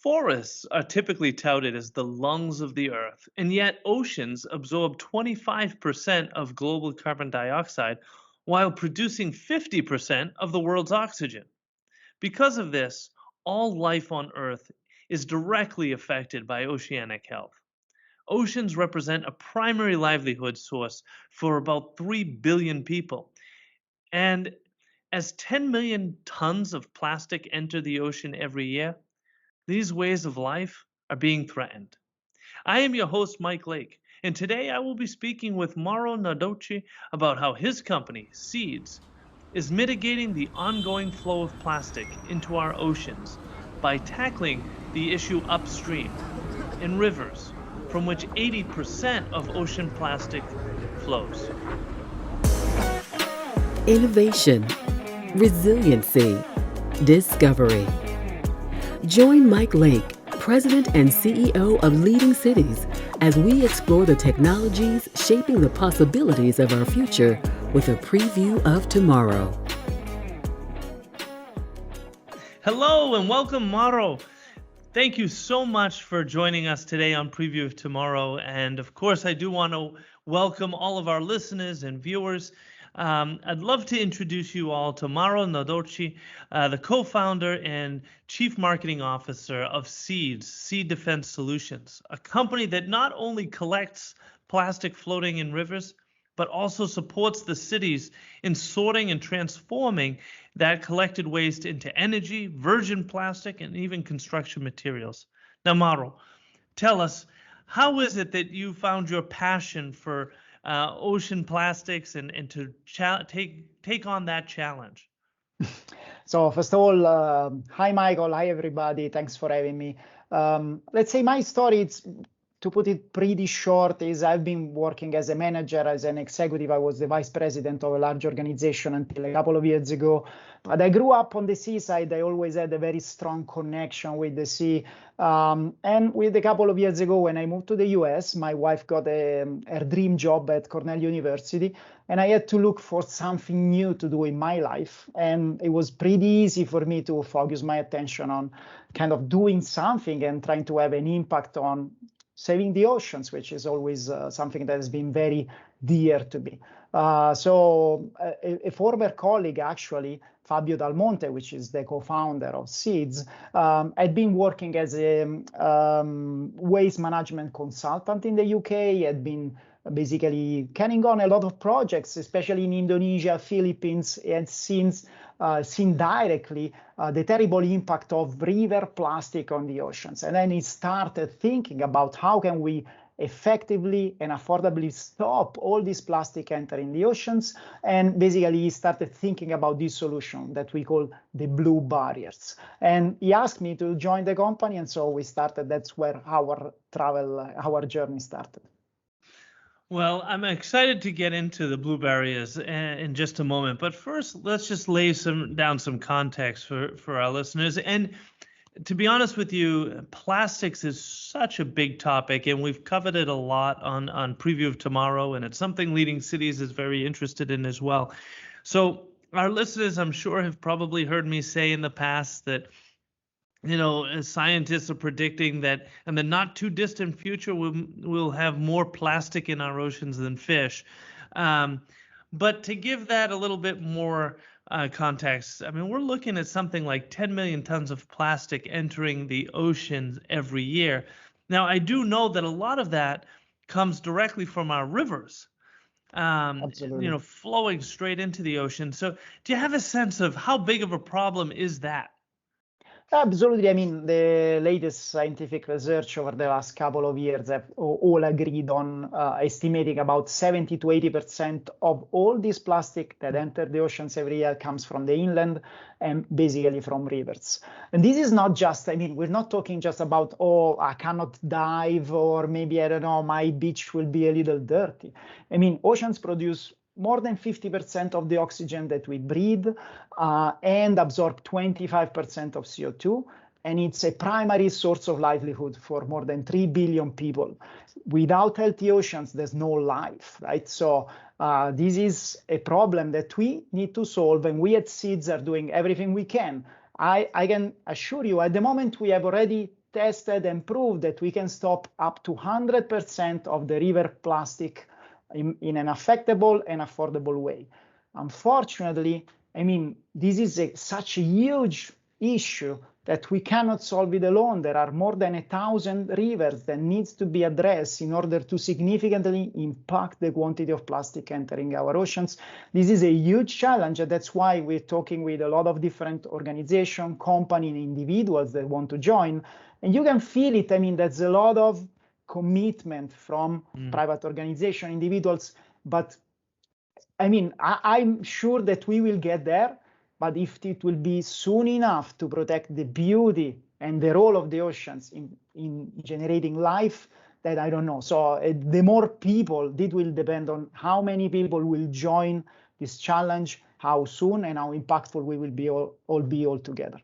Forests are typically touted as the lungs of the earth, and yet oceans absorb 25% of global carbon dioxide while producing 50% of the world's oxygen. Because of this, all life on earth is directly affected by oceanic health. Oceans represent a primary livelihood source for about 3 billion people. And as 10 million tons of plastic enter the ocean every year, these ways of life are being threatened. I am your host, Mike Lake, and today I will be speaking with Mauro Nardocci about how his company, SEADS, is mitigating the ongoing flow of plastic into our oceans by tackling the issue upstream in rivers, from which 80% of ocean plastic flows. Innovation, resiliency, discovery. Join Mike Lake, President and CEO of Leading Cities, as we explore the technologies shaping the possibilities of our future with a preview of tomorrow. Hello and welcome, Mauro. Thank you so much for joining us today on Preview of Tomorrow. And of course, I do want to welcome all of our listeners and viewers. I'd love to introduce you all to Mauro Nardocci, the co-founder and chief marketing officer of SEADS, Sea Defense Solutions, a company that not only collects plastic floating in rivers, but also supports the cities in sorting and transforming that collected waste into energy, virgin plastic, and even construction materials. Now, Mauro, tell us, how is it that you found your passion for ocean plastics and to take on that challenge? So first of all, hi, Michael. Hi, everybody. Thanks for having me. Let's say my story, to put it pretty short, is I've been working as a manager, as an executive. I was the vice president of a large organization until a couple of years ago. But I grew up on the seaside. I always had a very strong connection with the sea. And with a couple of years ago, when I moved to the US, my wife got her dream job at Cornell University. And I had to look for something new to do in my life. And it was pretty easy for me to focus my attention on kind of doing something and trying to have an impact on saving the oceans, which is always something that has been very dear to me. So a former colleague, actually, Fabio Dal Monte, which is the co-founder of SEADS, had been working as a waste management consultant in the UK, had been basically carrying on a lot of projects, especially in Indonesia, Philippines, and seen directly the terrible impact of river plastic on the oceans. And then he started thinking about how can we effectively and affordably stop all this plastic entering the oceans. And basically he started thinking about this solution that we call the blue barriers. And he asked me to join the company. And so we started. That's where our journey started. Well, I'm excited to get into the blue barriers in just a moment. But first, let's just lay down some context for our listeners. And to be honest with you, plastics is such a big topic, and we've covered it a lot on Preview of Tomorrow, and it's something Leading Cities is very interested in as well. So our listeners, I'm sure, have probably heard me say in the past that scientists are predicting that in the not too distant future, we'll have more plastic in our oceans than fish. But to give that a little bit more context, I mean, we're looking at something like 10 million tons of plastic entering the oceans every year. Now, I do know that a lot of that comes directly from our rivers, flowing straight into the ocean. So do you have a sense of how big of a problem is that? Absolutely. I mean, the latest scientific research over the last couple of years have all agreed on estimating about 70 to 80% of all this plastic that enter the oceans every year comes from the inland and basically from rivers. And this is not just, we're not talking just about, I cannot dive, or maybe, I don't know, my beach will be a little dirty. Oceans produce more than 50% of the oxygen that we breathe and absorb 25% of CO2. And it's a primary source of livelihood for more than 3 billion people. Without healthy oceans, there's no life, right? So this is a problem that we need to solve, and we at SEADS are doing everything we can. I can assure you, at the moment, we have already tested and proved that we can stop up to 100% of the river plastic in an affectable and affordable way. Unfortunately, I mean, this is such a huge issue that we cannot solve it alone. There are more than 1,000 rivers that needs to be addressed in order to significantly impact the quantity of plastic entering our oceans. This is a huge challenge, and that's why we're talking with a lot of different organizations, companies, and individuals that want to join. And you can feel it. I mean, there's a lot of commitment from private organization, individuals, but I mean, I'm sure that we will get there, but if it will be soon enough to protect the beauty and the role of the oceans in generating life, that I don't know. So the more people, it will depend on how many people will join this challenge, how soon, and how impactful we will be all together.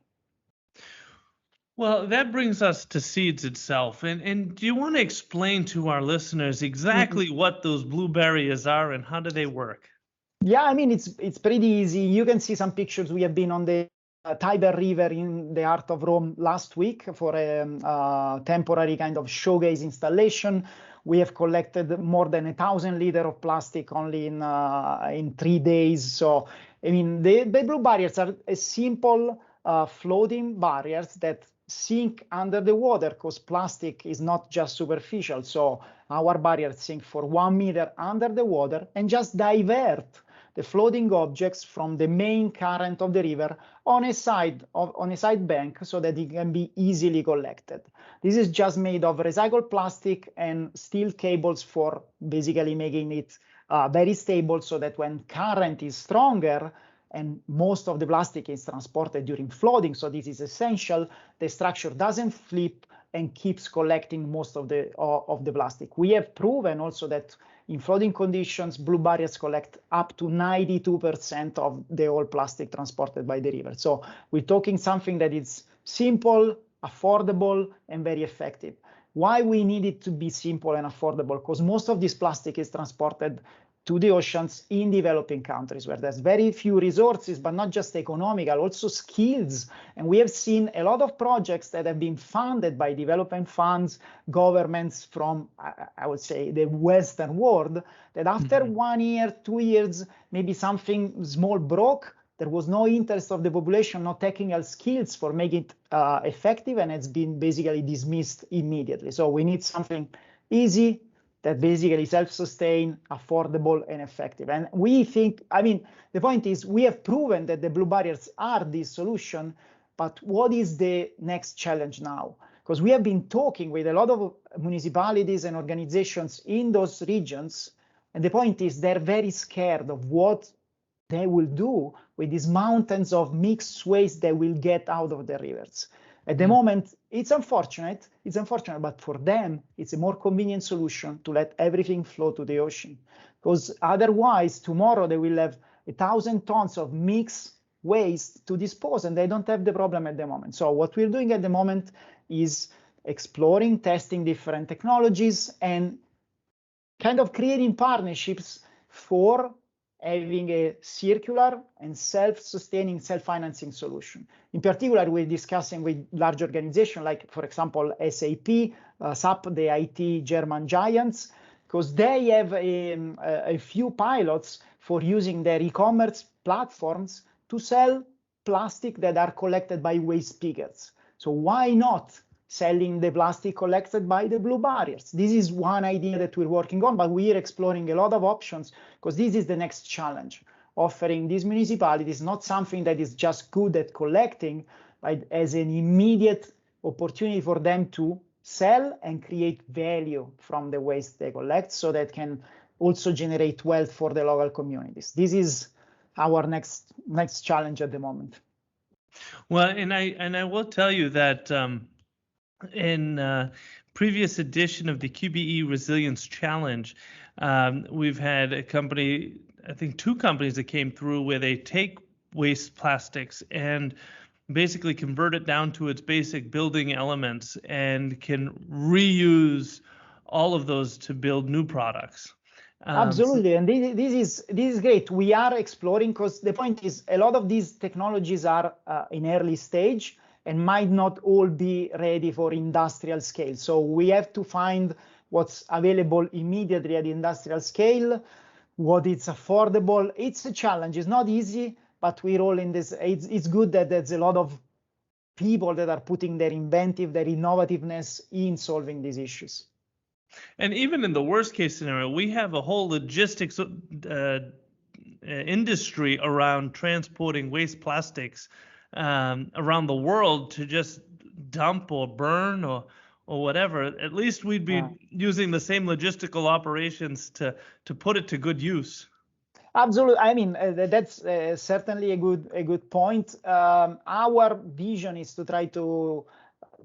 Well, that brings us to SEADS itself. And do you want to explain to our listeners exactly what those blue barriers are and how do they work? Yeah, I mean, it's pretty easy. You can see some pictures. We have been on the Tiber River in the heart of Rome last week for a temporary kind of showcase installation. We have collected more than 1,000 liters of plastic only in 3 days. So, I mean, the blue barriers are a simple floating barriers that sink under the water, because plastic is not just superficial. So our barriers sink for 1 meter under the water and just divert the floating objects from the main current of the river on a side bank so that it can be easily collected. This is just made of recycled plastic and steel cables for basically making it very stable, so that when current is stronger and most of the plastic is transported during flooding, so this is essential, the structure doesn't flip and keeps collecting most of the plastic. We have proven also that in flooding conditions, blue barriers collect up to 92% of the whole plastic transported by the river. So we're talking something that is simple, affordable, and very effective. Why we need it to be simple and affordable? Because most of this plastic is transported to the oceans in developing countries where there's very few resources, but not just economical, also skills. And we have seen a lot of projects that have been funded by development funds, governments from, I would say, the Western world, that after 1 year, 2 years, maybe something small broke, there was no interest of the population, no technical skills for making it effective, and it's been basically dismissed immediately. So we need something easy, that basically self-sustain, affordable, and effective. And we think, I mean, the point is we have proven that the blue barriers are this solution, but what is the next challenge now? Because we have been talking with a lot of municipalities and organizations in those regions, and the point is they're very scared of what they will do with these mountains of mixed waste they will get out of the rivers. At the moment, it's unfortunate, but for them, it's a more convenient solution to let everything flow to the ocean. Because otherwise, tomorrow they will have 1,000 tons of mixed waste to dispose, and they don't have the problem at the moment. So what we're doing at the moment is exploring, testing different technologies, and kind of creating partnerships for having a circular and self-sustaining, self-financing solution. In particular, we're discussing with large organizations like, for example, SAP, SAP, the IT German giants, because they have a few pilots for using their e-commerce platforms to sell plastic that are collected by waste pickers. So why not selling the plastic collected by the blue barriers? This is one idea that we're working on, but we are exploring a lot of options, because this is the next challenge, offering these municipalities not something that is just good at collecting, but as an immediate opportunity for them to sell and create value from the waste they collect, so that can also generate wealth for the local communities. This is our next challenge at the moment. Well, and I will tell you that in previous edition of the QBE Resilience Challenge, we've had a company, I think 2 companies that came through where they take waste plastics and basically convert it down to its basic building elements and can reuse all of those to build new products. Absolutely, and this is great. We are exploring, because the point is a lot of these technologies are in early stage, and might not all be ready for industrial scale. So we have to find what's available immediately at the industrial scale, what is affordable. It's a challenge. It's not easy, but we're all in this. It's good that there's a lot of people that are putting their inventive, their innovativeness in solving these issues. And even in the worst case scenario, we have a whole logistics industry around transporting waste plastics around the world to just dump or burn or whatever. At least we'd be using the same logistical operations to put it to good use. Absolutely. I mean, that's certainly a good point. Our vision is to try to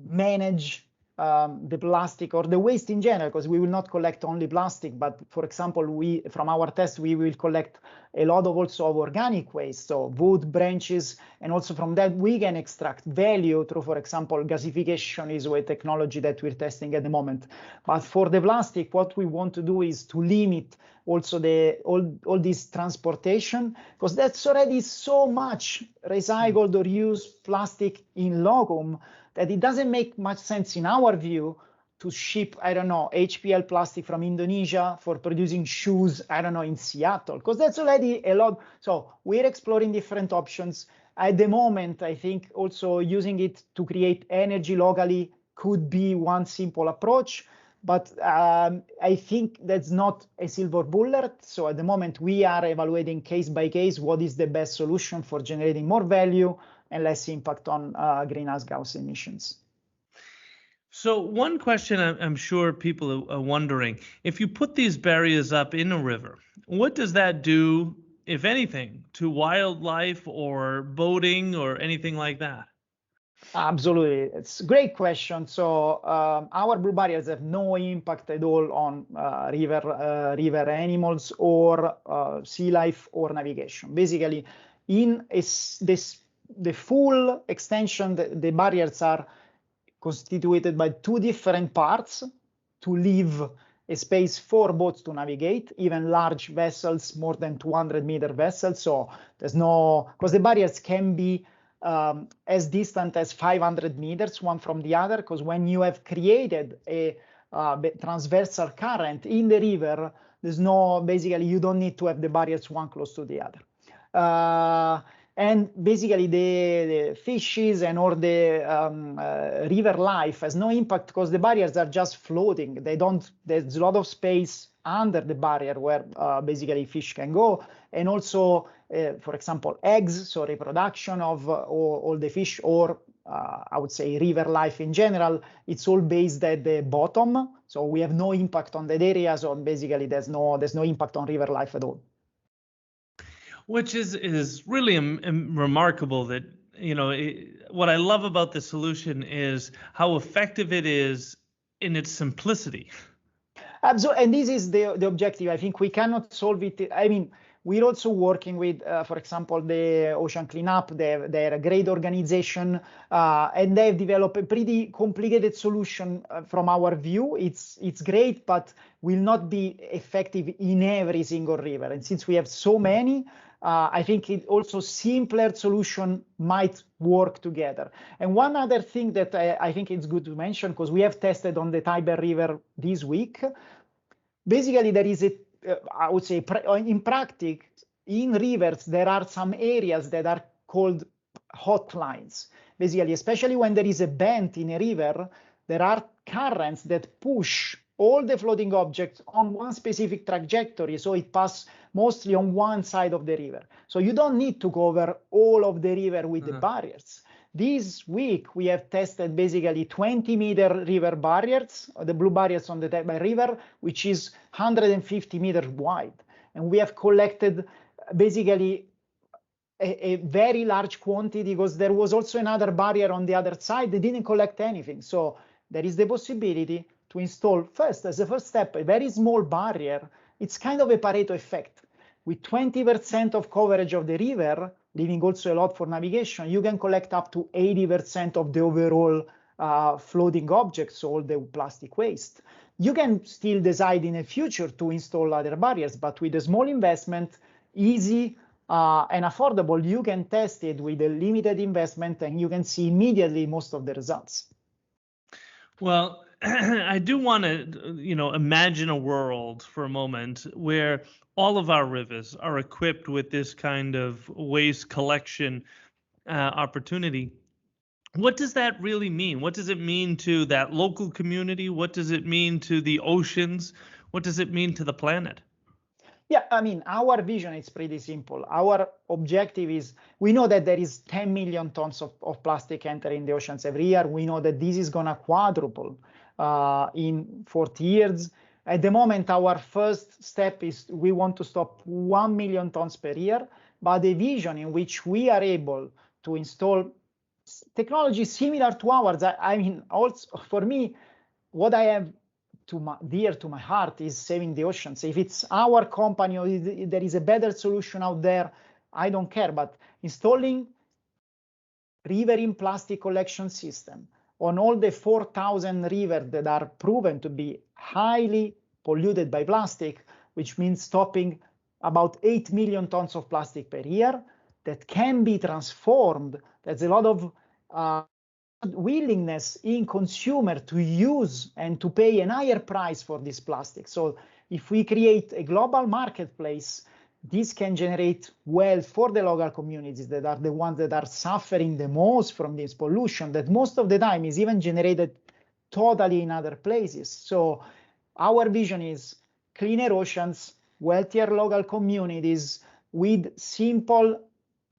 manage the plastic or the waste in general, because we will not collect only plastic, but for example, from our test, we will collect a lot of also of organic waste, so wood, branches, and also from that we can extract value through, for example, gasification is a technology that we're testing at the moment. But for the plastic, what we want to do is to limit also all this transportation, because that's already so much recycled or used plastic in locum that it doesn't make much sense in our view to ship, I don't know, HPL plastic from Indonesia for producing shoes, I don't know, in Seattle, because that's already a lot. So we're exploring different options. At the moment, I think also using it to create energy locally could be one simple approach, but I think that's not a silver bullet. So at the moment, we are evaluating case by case what is the best solution for generating more value and less impact on greenhouse gas emissions. So one question I'm sure people are wondering, if you put these barriers up in a river, what does that do, if anything, to wildlife or boating or anything like that? Absolutely. It's a great question. So our blue barriers have no impact at all on river animals or sea life or navigation. Basically, in the full extension, the barriers are constituted by two different parts to leave a space for boats to navigate, even large vessels, more than 200-meter vessels. So there's no, because the barriers can be as distant as 500 meters one from the other, because when you have created a transversal current in the river, there's no, basically you don't need to have the barriers one close to the other. And basically the fishes and or the river life has no impact because the barriers are just floating. There's a lot of space under the barrier where basically fish can go. And also, for example, eggs, so reproduction of all the fish, or I would say river life in general, it's all based at the bottom. So we have no impact on that area. So basically there's no impact on river life at all. Which is really remarkable that, you know, what I love about the solution is how effective it is in its simplicity. Absolutely, and this is the objective. I think we cannot solve it. I mean, we're also working with, for example, the Ocean Cleanup. They're a great organization, and they've developed a pretty complicated solution from our view. It's great, but will not be effective in every single river. And since we have so many, I think it also simpler solution might work together. And one other thing that I think it's good to mention, because we have tested on the Tiber River this week, basically there is I would say in practice, in rivers, there are some areas that are called hotlines. Basically, especially when there is a bend in a river, there are currents that push all the floating objects on one specific trajectory, so it passes mostly on one side of the river. So you don't need to cover all of the river with the barriers. This week, we have tested basically 20-meter river barriers, the blue barriers on the Tiber River, which is 150 meters wide. And we have collected basically a very large quantity, because there was also another barrier on the other side. They didn't collect anything. So there is the possibility to install first, as a first step, a very small barrier. It's kind of a Pareto effect. With 20% of coverage of the river, leaving also a lot for navigation, you can collect up to 80% of the overall floating objects, all the plastic waste. You can still decide in the future to install other barriers, but with a small investment, easy and affordable, you can test it with a limited investment and you can see immediately most of the results. Well, I do want to, imagine a world for a moment where all of our rivers are equipped with this kind of waste collection opportunity. What does that really mean? What does it mean to that local community? What does it mean to the oceans? What does it mean to the planet? Yeah, I mean, our vision is pretty simple. Our objective is, we know that there is 10 million tons of plastic entering the oceans every year. We know that this is going to quadruple in 40 years. At the moment, our first step is we want to stop 1 million tons per year, but the vision in which we are able to install technology similar to ours, I mean, also for me, what I have dear to my heart is saving the oceans. If it's our company or there is a better solution out there, I don't care. But installing riverine plastic collection system on all the 4,000 rivers that are proven to be highly polluted by plastic, which means stopping about 8 million tons of plastic per year, that can be transformed. There's a lot of willingness in consumer to use and to pay a higher price for this plastic. So if we create a global marketplace, this can generate wealth for the local communities that are the ones that are suffering the most from this pollution, that most of the time is even generated totally in other places. So our vision is cleaner oceans, wealthier local communities with simple,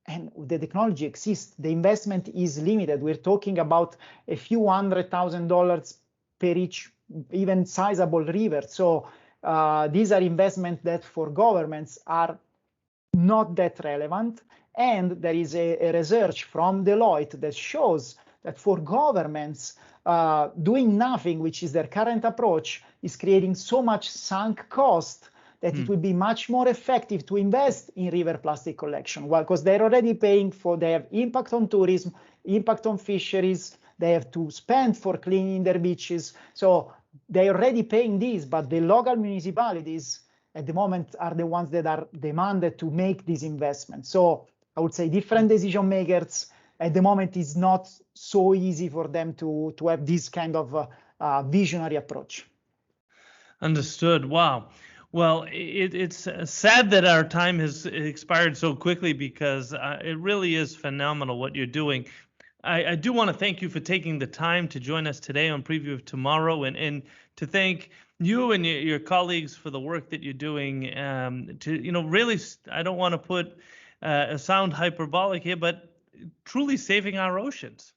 and the technology exists. The investment is limited. We're talking about a few $100,000 per each, even sizable river. So these are investments that for governments are not that relevant. And there is a research from Deloitte that shows that for governments, doing nothing, which is their current approach, is creating so much sunk cost that it would be much more effective to invest in river plastic collection. Well, because they're already paying for, they have impact on tourism, impact on fisheries, they have to spend for cleaning their beaches. So they're already paying this, but the local municipalities at the moment are the ones that are demanded to make these investments. So I would say different decision makers at the moment is not so easy for them to have this kind of visionary approach. Understood. Wow. Well, it's sad that our time has expired so quickly because it really is phenomenal what you're doing. I do want to thank you for taking the time to join us today on Preview of Tomorrow, and to thank you and your colleagues for the work that you're doing. Really, I don't want to put a sound hyperbolic here, but truly saving our oceans.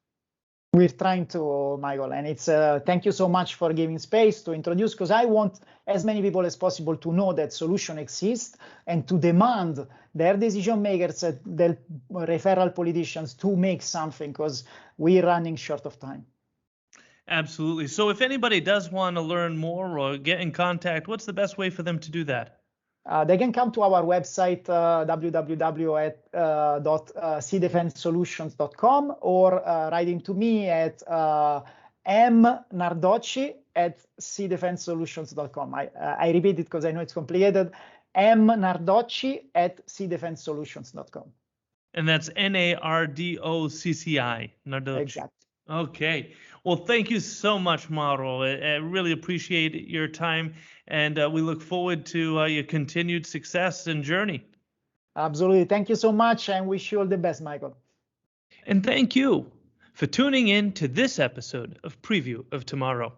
We're trying to, Michael, and it's thank you so much for giving space to introduce, because I want as many people as possible to know that solution exists and to demand their decision makers, the referral politicians, to make something, because we're running short of time. Absolutely. So if anybody does want to learn more or get in contact, what's the best way for them to do that? They can come to our website, www.seadefensesolutions.com, or writing to me at mnardocci@seadefensesolutions.com. I repeat it because I know it's complicated. mnardocci@seadefensesolutions.com. And that's Nardocci. Nardocci. Exactly. Okay. Well, thank you so much, Mauro. I really appreciate your time, and we look forward to your continued success and journey. Absolutely. Thank you so much, and wish you all the best, Michael. And thank you for tuning in to this episode of Preview of Tomorrow.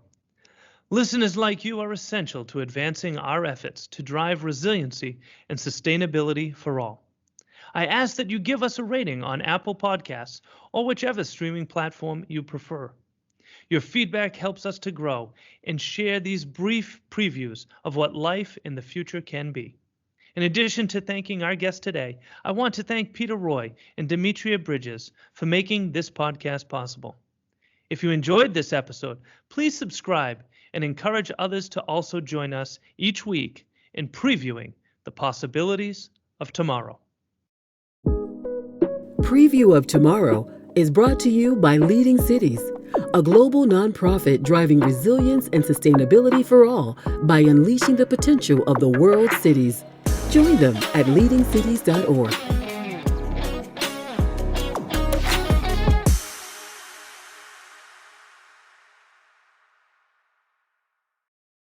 Listeners like you are essential to advancing our efforts to drive resiliency and sustainability for all. I ask that you give us a rating on Apple Podcasts or whichever streaming platform you prefer. Your feedback helps us to grow and share these brief previews of what life in the future can be. In addition to thanking our guest today, I want to thank Peter Roy and Demetria Bridges for making this podcast possible. If you enjoyed this episode, please subscribe and encourage others to also join us each week in previewing the possibilities of tomorrow. Preview of Tomorrow is brought to you by Leading Cities, a global nonprofit driving resilience and sustainability for all by unleashing the potential of the world's cities. Join them at leadingcities.org.